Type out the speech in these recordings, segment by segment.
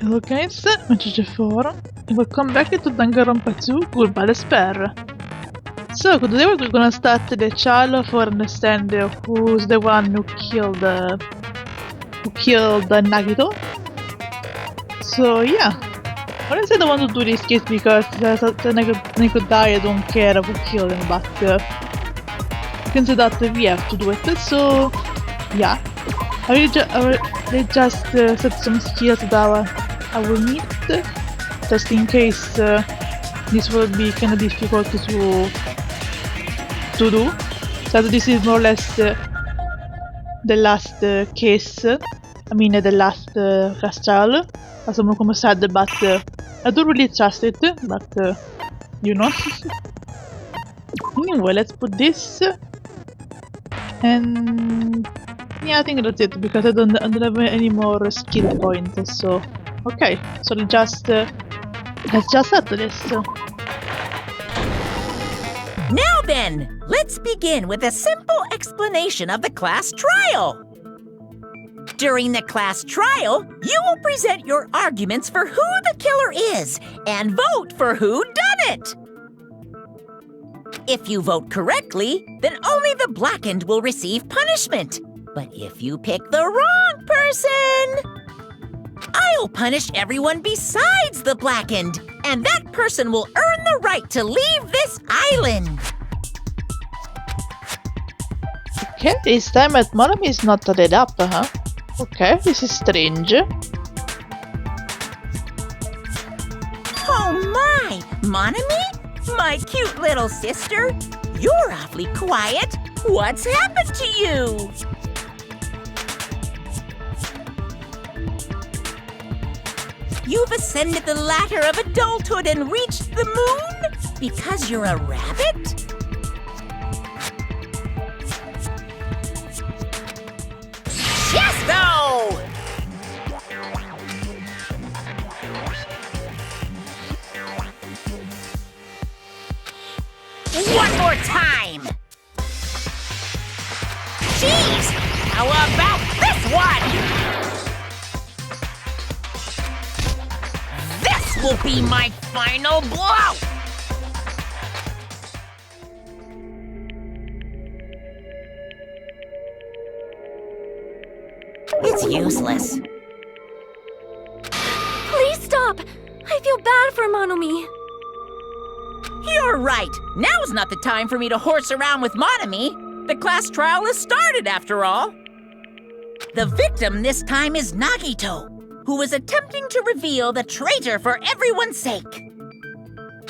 Hello guys, I'm GG4 and welcome back to Danganronpa 2 Goodbye Despair. So today we're gonna start the trial for understand who's the one who killed Nagito. So yeah, honestly I don't want to do this case because Nagito died, I don't care who killed him, but you can say that we have to do it. So yeah, I will just set some skills that I will need, just in case this will be kind of difficult to do. So this is more or less the last case, I mean the last class trial, as someone come said, but I don't really trust it, but you know. Anyway, let's put this, and yeah, I think that's it, because I don't have any more skill points, so okay, so let's just settle this. Now then, let's begin with a simple explanation of the class trial. During the class trial, you will present your arguments for who the killer is and vote for who done it. If you vote correctly, then only the blackened will receive punishment. But if you pick the wrong person, I'll punish everyone besides the blackened, and that person will earn the right to leave this island. Okay, this time at Monami is not added up, huh? Okay, this is strange. Oh my! Monami? My cute little sister? You're awfully quiet. What's happened to you? You've ascended the ladder of adulthood and reached the moon? Because you're a rabbit? Chesto! One more time! Jeez! How about this one? Will be my final blow! It's useless. Please stop! I feel bad for Monomi. You're right. Now's not the time for me to horse around with Monomi. The class trial has started, after all. The victim this time is Nagito, who was attempting to reveal the traitor for everyone's sake.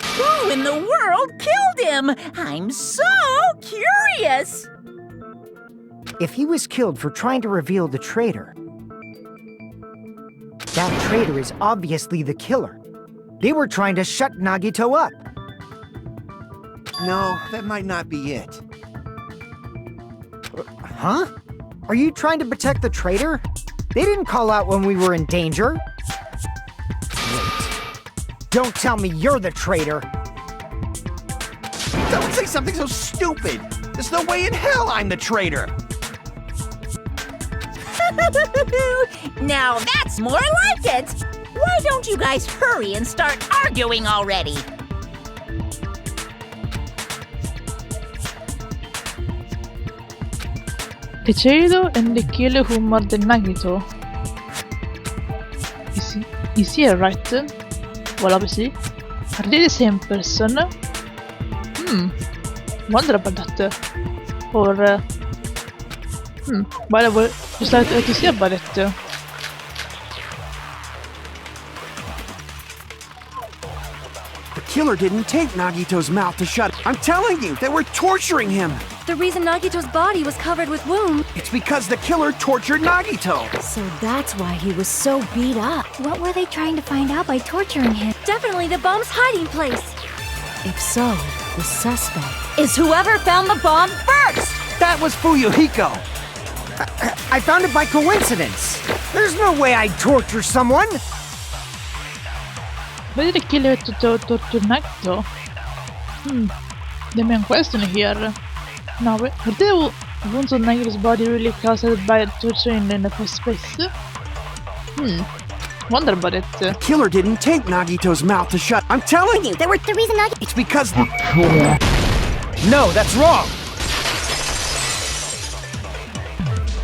Who in the world killed him? I'm so curious! If he was killed for trying to reveal the traitor, that traitor is obviously the killer. They were trying to shut Nagito up. No, that might not be it. Huh? Are you trying to protect the traitor? They didn't call out when we were in danger. Wait. Don't tell me you're the traitor. Don't say something so stupid. There's no way in hell I'm the traitor. Now that's more like it. Why don't you guys hurry and start arguing already? The traitor and the killer who murdered Nagito. Is he right? Well, obviously. Are they the same person? Wonder about that. Or, well, I will just like to see about it. The killer didn't take Nagito's mouth to shut. I'm telling you, they were torturing him. The reason Nagito's body was covered with wounds. It's because the killer tortured Nagito. So that's why he was so beat up. What were they trying to find out by torturing him? Definitely the bomb's hiding place. If so, the suspect is whoever found the bomb first! That was Fuyuhiko. I found it by coincidence. There's no way I'd torture someone. Why did the killer torture Nagito? The main question here. Now, were the wounds on Nagito's body really caused by torture in the first place? Wonder about it. The killer didn't tape Nagito's mouth to shut. I'm telling you, There were the reason Nagi- it's because No, that's wrong!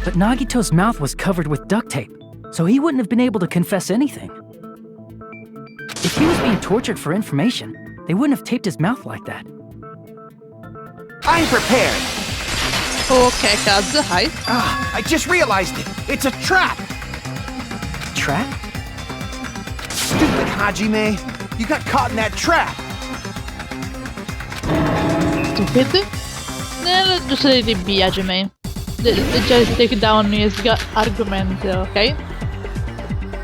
But Nagito's mouth was covered with duct tape, so he wouldn't have been able to confess anything. If he was being tortured for information, they wouldn't have taped his mouth like that. I'm prepared. Okay, Kaz, hi. I just realized it. It's a trap. Trap? Stupid Hajime. You got caught in that trap. Stupid. Just let it be, Hajime. Just take down his argument, okay?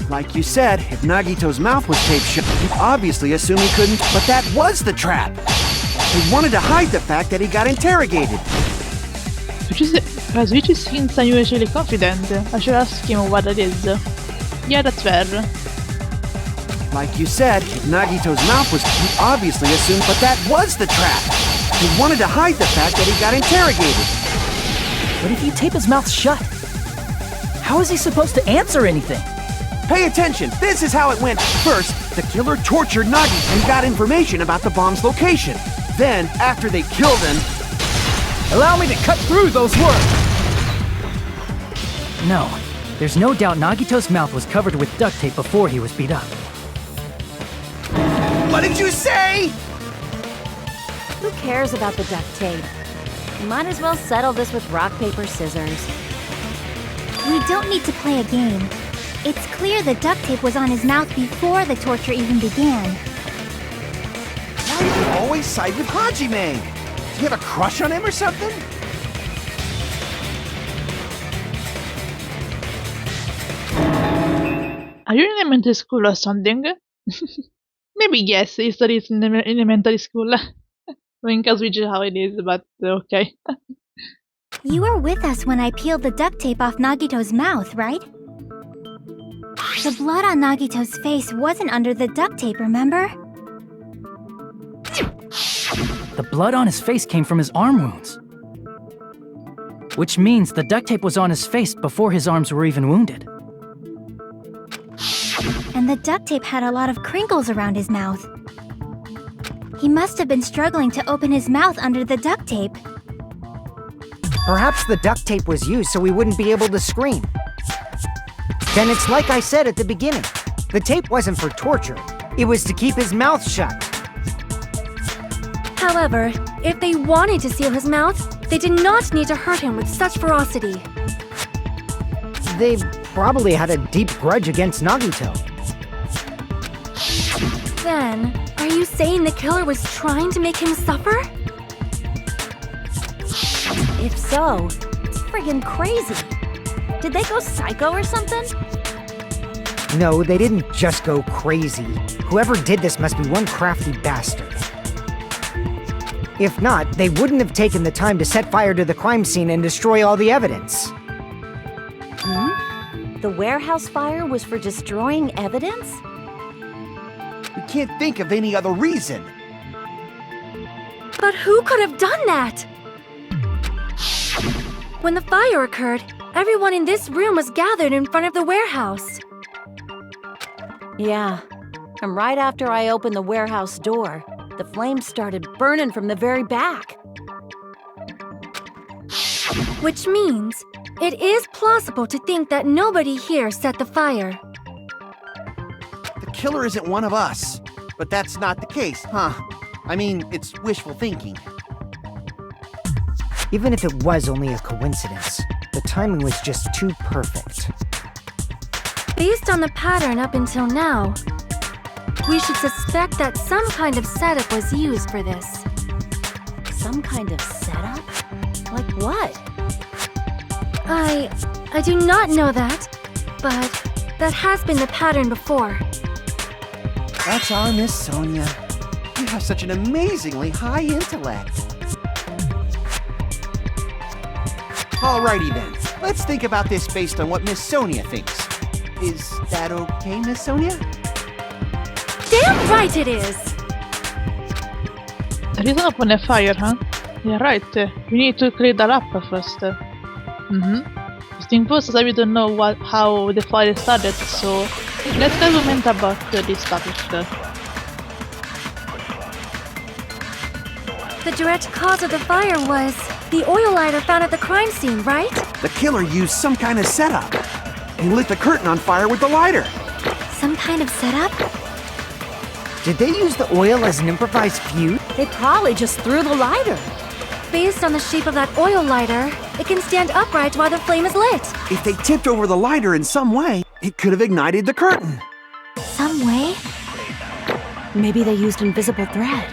Like you said, if Nagito's mouth was taped shut, you'd obviously assume he couldn't, but that was the trap. They wanted to hide the fact that he got interrogated. Which seems unusually confident. I should ask him what it is. Yeah, that's fair. Like you said, if Nagito's mouth was, you'd obviously assume, but that was the trap. They wanted to hide the fact that he got interrogated. But if you tape his mouth shut, how is he supposed to answer anything? Pay attention, this is how it went. First, the killer tortured Nagi and got information about the bomb's location. Then, after they killed him... Allow me to cut through those words! No, there's no doubt Nagito's mouth was covered with duct tape before he was beat up. What did you say? Who cares about the duct tape? You might as well settle this with rock, paper, scissors. We don't need to play a game. It's clear the duct tape was on his mouth before the torture even began. Why do you always side with Hajime? Do you have a crush on him or something? Are you in elementary school or something? Maybe yes, he studies in elementary school. I mean, because which is how it is, but okay. You were with us when I peeled the duct tape off Nagito's mouth, right? The blood on Nagito's face wasn't under the duct tape, remember? The blood on his face came from his arm wounds. Which means the duct tape was on his face before his arms were even wounded. And the duct tape had a lot of crinkles around his mouth. He must have been struggling to open his mouth under the duct tape. Perhaps the duct tape was used so he wouldn't be able to scream. Then it's like I said at the beginning. The tape wasn't for torture. It was to keep his mouth shut. However, if they wanted to seal his mouth, they did not need to hurt him with such ferocity. They probably had a deep grudge against Nagito. Then, are you saying the killer was trying to make him suffer? If so, it's friggin' crazy. Did they go psycho or something? No, they didn't just go crazy. Whoever did this must be one crafty bastard. If not, they wouldn't have taken the time to set fire to the crime scene and destroy all the evidence. The warehouse fire was for destroying evidence? We can't think of any other reason. But who could have done that? When the fire occurred, everyone in this room was gathered in front of the warehouse. Yeah. And right after I opened the warehouse door, the flames started burning from the very back. Which means it is plausible to think that nobody here set the fire. The killer isn't one of us. But that's not the case, huh? I mean, it's wishful thinking. Even if it was only a coincidence, the timing was just too perfect. Based on the pattern up until now, we should suspect that some kind of setup was used for this. Some kind of setup? Like what? I do not know that, but that has been the pattern before. That's our Miss Sonia. You have such an amazingly high intellect. Alrighty then, let's think about this based on what Miss Sonia thinks. Is that okay, Miss Sonia? Damn right it is! The reason upon a fire, huh? Yeah, right. We need to clear that up first. Just in first, as we don't know how the fire started, so Let's comment about this topic. The direct cause of the fire was the oil lighter found at the crime scene, right? The killer used some kind of setup. He lit the curtain on fire with the lighter. Some kind of setup? Did they use the oil as an improvised fuse? They probably just threw the lighter. Based on the shape of that oil lighter, it can stand upright while the flame is lit. If they tipped over the lighter in some way, it could have ignited the curtain. Some way? Maybe they used invisible thread.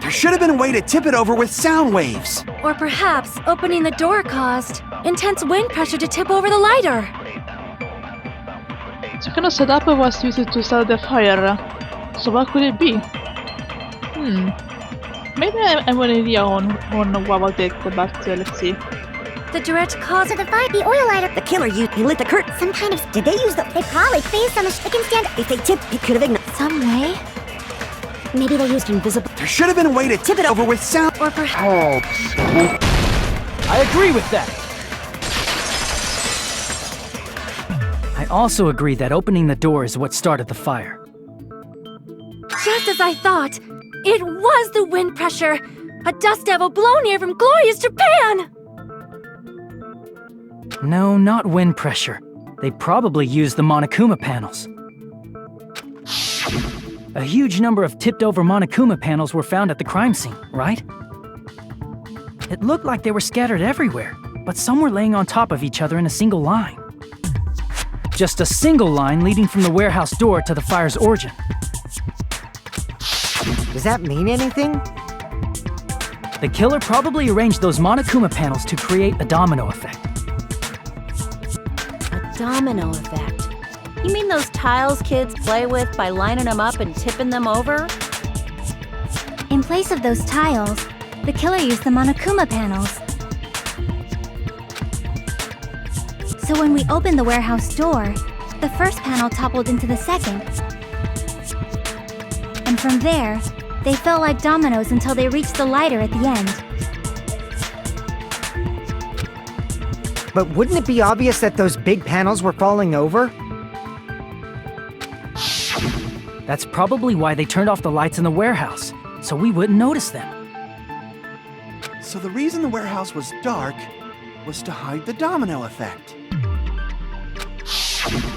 There should have been a way to tip it over with sound waves. Or perhaps opening the door caused intense wind pressure to tip over the lighter. Some kind of setup was used to start the fire. So what could it be? Maybe I have an idea on what was it, but let's see. The direct cause of the fire, the oil lighter. The killer he lit the curtain. Some kind of... Did they use the... They probably based on the... It can stand... If they tipped, it could have ignited. Some way? Maybe they used Invisible. There should have been a way to tip it over with sound. Or perhaps... I agree with that. I also agree that opening the door is what started the fire. Just as I thought, it was the wind pressure. A dust devil blown here from glorious Japan! No, not wind pressure. They probably used the Monokuma panels. A huge number of tipped-over Monokuma panels were found at the crime scene, right? It looked like they were scattered everywhere, but some were laying on top of each other in a single line. Just a single line leading from the warehouse door to the fire's origin. Does that mean anything? The killer probably arranged those Monokuma panels to create a domino effect. A domino effect. You mean those tiles kids play with by lining them up and tipping them over? In place of those tiles, the killer used the Monokuma panels. So when we opened the warehouse door, the first panel toppled into the second. And from there, they fell like dominoes until they reached the lighter at the end. But wouldn't it be obvious that those big panels were falling over? That's probably why they turned off the lights in the warehouse, so we wouldn't notice them. So the reason the warehouse was dark was to hide the domino effect.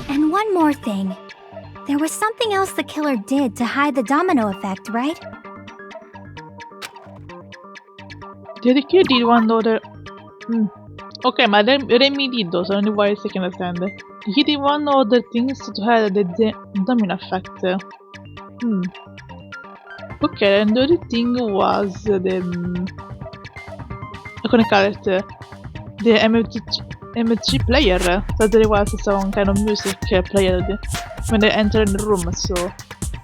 And one more thing. There was something else the killer did to hide the domino effect, right? The killer did one other... Okay, but let me read those, only way I can understand. He did one other things to hide the domino effect. Okay, and the other thing was the... how can I call it? The MG player. So there was some kind of music player when they entered the room, so...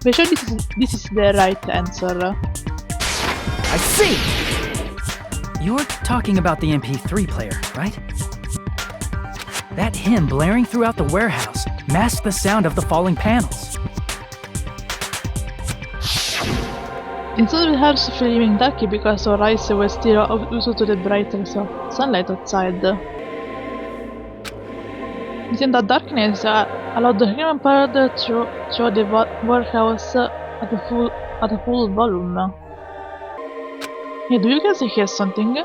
I'm sure this is the right answer. I see! You're talking about the MP3 player, right? That hymn blaring throughout the warehouse masked the sound of the falling panels. Inside the house feeling dark because our eyes were still used to the brighter sunlight outside. In that darkness allowed the human part through the warehouse at a full volume. Yeah, do you guys hear something?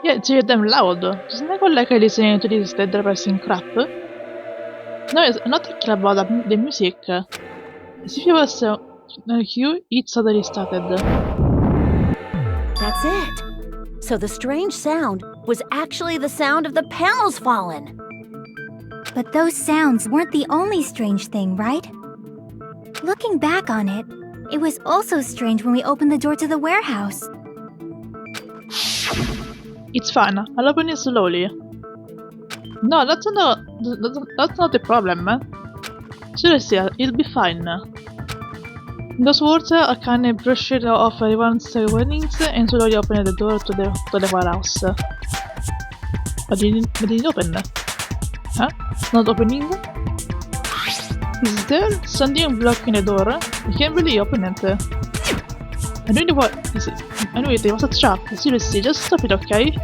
Yeah, to hear them loud. Doesn't it go like I listening to this depressing crap? No, it's not talking about the music. As if it was Hugh, it suddenly started. That's it. So the strange sound was actually the sound of the panels falling. But those sounds weren't the only strange thing, right? Looking back on it, it was also strange when we opened the door to the warehouse. It's fine, I'll open it slowly. No, that's not the problem. Seriously, it'll be fine. Those words I can brush it off everyone's warnings and slowly open the door to the warehouse. But it didn't open. Huh? Not opening? Is there something blocking the door? I can't really open it. I don't know what is it. Anyway, there was a trap. Seriously, just stop it, okay?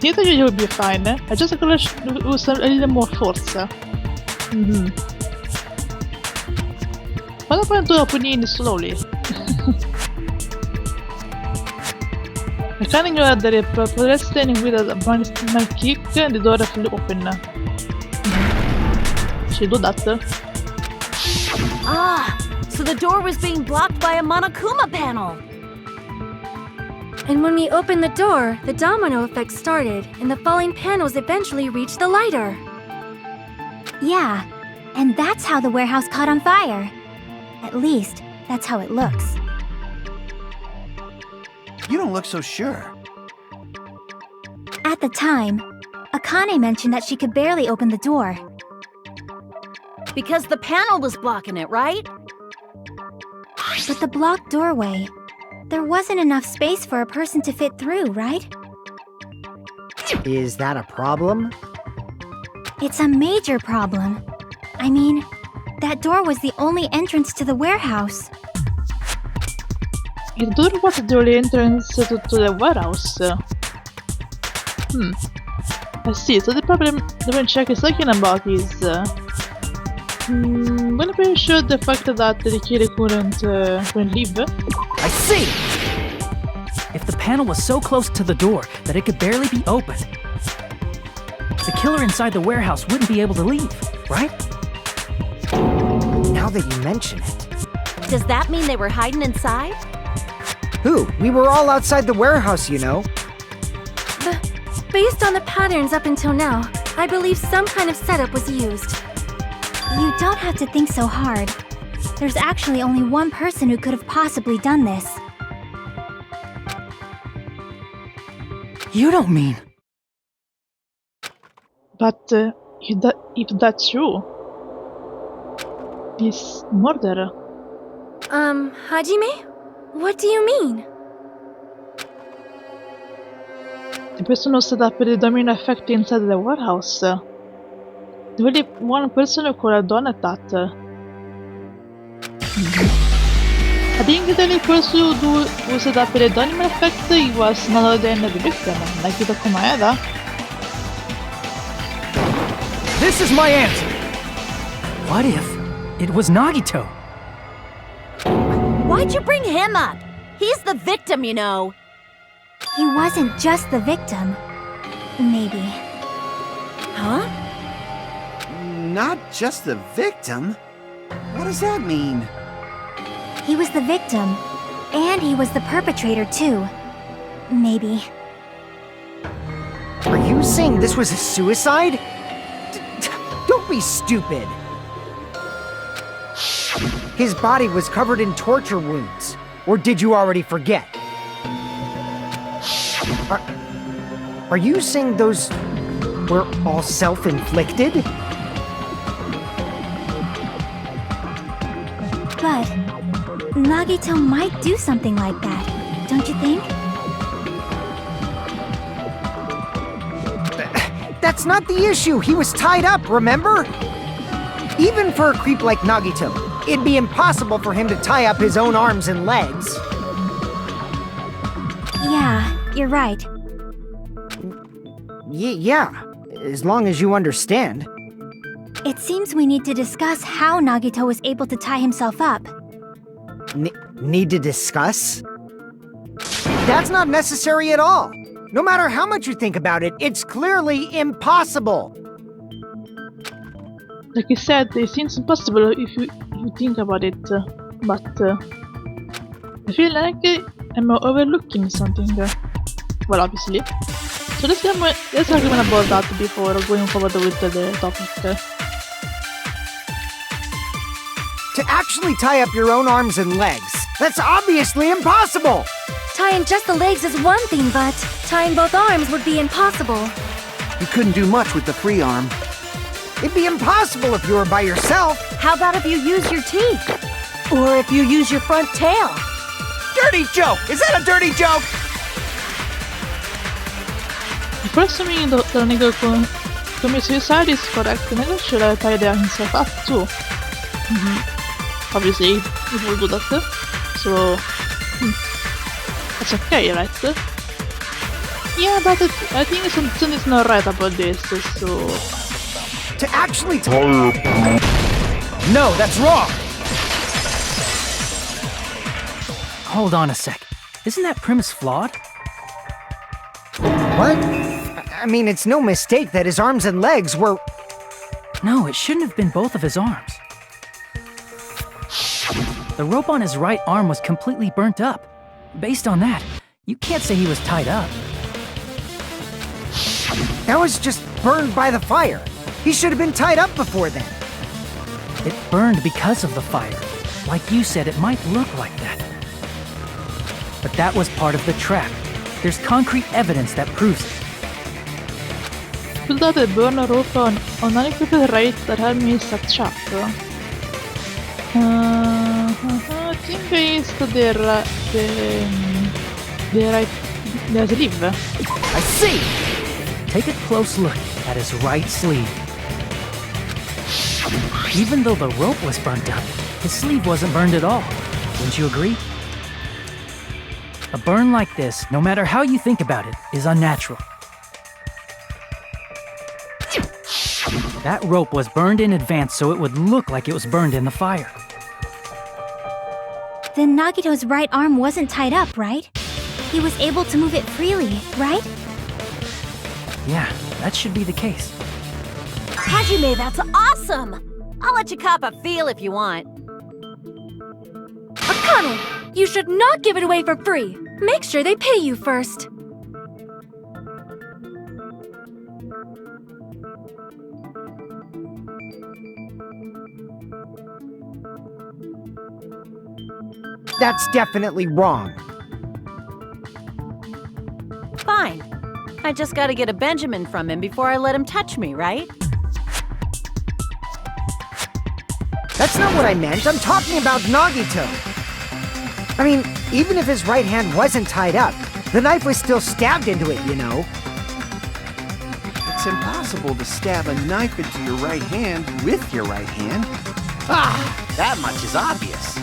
Io thought you would be fine. I just gonna use a little more force. Vado poi tu punini slowly. I can't ignore that if progress standing with a my kick, the door will open. She do that. Ah, so the door was being blocked by a Monokuma panel. And when we opened the door, the domino effect started, and the falling panels eventually reached the lighter. Yeah, and that's how the warehouse caught on fire. At least, that's how it looks. You don't look so sure. At the time, Akane mentioned that she could barely open the door. Because the panel was blocking it, right? But the blocked doorway, there wasn't enough space for a person to fit through, right? Is that a problem? It's a major problem. I mean, that door was the only entrance to the warehouse. Il door was the only entrance to the warehouse. I see, so the problem the Benchak is talking about is... gonna be sure the fact that the kid couldn't leave. I see! If the panel was so close to the door that it could barely be opened, the killer inside the warehouse wouldn't be able to leave, right? Now that you mention it. Does that mean they were hiding inside? Who? We were all outside the warehouse, you know. Based on the patterns up until now, I believe some kind of setup was used. You don't have to think so hard. There's actually only one person who could have possibly done this. You don't mean... But if that's true, it's murder. Hajime? What do you mean? The person who set up the domino effect inside the warehouse. The only one person who could have done that. I think the only person who set up the domino effect was none other than the victim, Nagito Komaeda. This is my answer! What if it was Nagito? Why'd you bring him up? He's the victim, you know. He wasn't just the victim. Maybe. Huh? Not just the victim? What does that mean? He was the victim, and he was the perpetrator too. Maybe. Are you saying this was a suicide? Don't be stupid. His body was covered in torture wounds. Or did you already forget? Are you saying those were all self-inflicted? But Nagito might do something like that, don't you think? That's not the issue. He was tied up, remember? Even for a creep like Nagito, it'd be impossible for him to tie up his own arms and legs. Yeah, you're right. Yeah, as long as you understand. It seems we need to discuss how Nagito was able to tie himself up. Need to discuss? That's not necessary at all. No matter how much you think about it, it's clearly impossible. Like I said, it seems impossible if you think about it, but I feel like I'm overlooking something. Well, obviously. So let's talk about that before going forward with the topic. To actually tie up your own arms and legs, that's obviously impossible! Tying just the legs is one thing, but tying both arms would be impossible. You couldn't do much with the free arm. It'd be impossible if you were by yourself. How about if you use your teeth? Or if you use your front tail? Dirty joke! Is that a dirty joke? If you're assuming that Nigga commit suicide is correct, Nigga should have tied himself up too. Obviously, it will do that, so... That's okay, right? Yeah, but I think Sun is not right about this, so... To actually No, that's wrong! Hold on a sec. Isn't that premise flawed? What? I mean, it's no mistake that his arms and legs were... No, it shouldn't have been both of his arms. The rope on his right arm was completely burnt up. Based on that, you can't say he was tied up. That was just burned by the fire. He should have been tied up before then. It burned because of the fire. Like you said, it might look like that. But that was part of the trap. There's concrete evidence that proves it. Scusate, burn rope on unequipped right that had missed trap. I think it's the right the sleeve. I see! Take a close look at his right sleeve. Even though the rope was burnt up, his sleeve wasn't burned at all. Wouldn't you agree? A burn like this, no matter how you think about it, is unnatural. That rope was burned in advance so it would look like it was burned in the fire. Then Nagito's right arm wasn't tied up, right? He was able to move it freely, right? Yeah, that should be the case. Hajime, that's awesome! I'll let you cop a feel if you want. Akane, you should not give it away for free. Make sure they pay you first. That's definitely wrong. Fine. I just gotta get a Benjamin from him before I let him touch me, right? That's not what I meant. I'm talking about Nagito. I mean, even if his right hand wasn't tied up, the knife was still stabbed into it, you know? It's impossible to stab a knife into your right hand with your right hand. Ah, that much is obvious.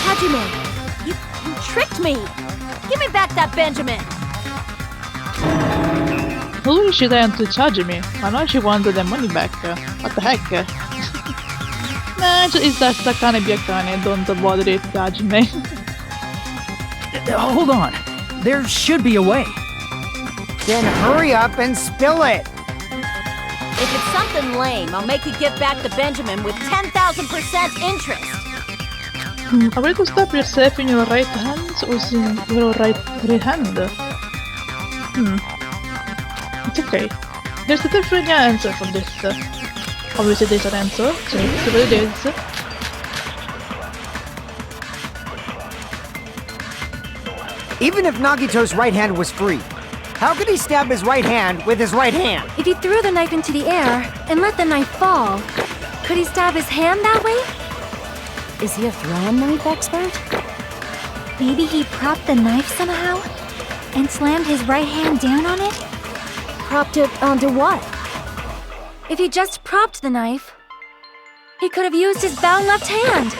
Hajime, you tricked me! Give me back that Benjamin! Lui she trying to charge me, but now she wanted the money back. What the heck? Nah, it's just Akane be Akane, don't bother it, judge me. Hold on. There should be a way. Then hurry up and spill it! If it's something lame, I'll make you give back the Benjamin with 10,000% interest! Avoid to stab yourself in your right hand or in your right hand? It's okay. There's definitely an answer for this. Obviously there's an answer, so let's see what it is. Even if Nagito's right hand was free, how could he stab his right hand with his right hand? If he threw the knife into the air and let the knife fall, could he stab his hand that way? Is he a throwing knife expert? Maybe he propped the knife somehow and slammed his right hand down on it? Propped it onto what? If he just propped the knife, he could have used his bound left hand.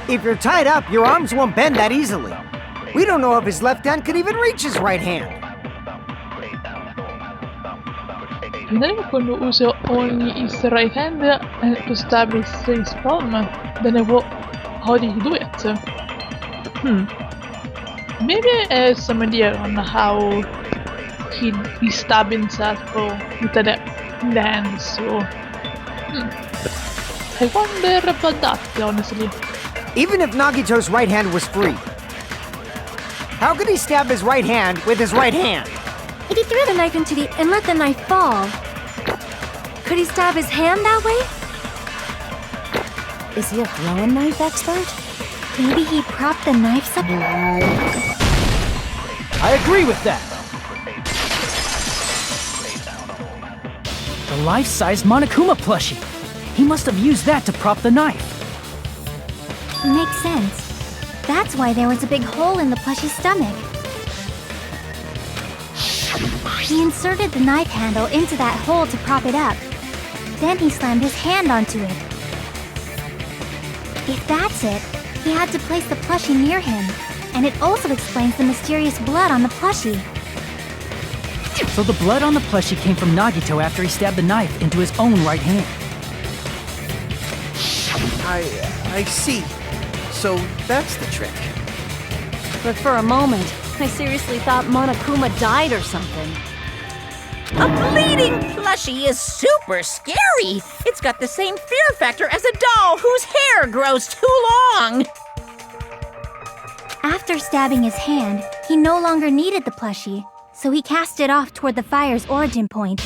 If you're tied up, your arms won't bend that easily. We don't know if his left hand could even reach his right hand. Vedremo quando uso only his right hand to stab his palm, then how did he do it? Maybe I have some idea on how he stabbed himself with the hand, so... I wonder about that, honestly. Even if Nagito's right hand was free, how could he stab his right hand with his right hand? If he threw the knife into the and let the knife fall, could he stab his hand that way? Is he a throwing knife expert? Maybe he propped the knife somehow? I agree with that. The life-size Monokuma plushie. He must have used that to prop the knife. Makes sense. That's why there was a big hole in the plushie's stomach. He inserted the knife handle into that hole to prop it up. Then he slammed his hand onto it. If that's it, he had to place the plushie near him. And it also explains the mysterious blood on the plushie. So the blood on the plushie came from Nagito after he stabbed the knife into his own right hand. I see. So that's the trick. But for a moment, I seriously thought Monokuma died or something. A bleeding plushie is super scary. It's got the same fear factor as a doll whose hair grows too long. After stabbing his hand, he no longer needed the plushie, so he cast it off toward the fire's origin point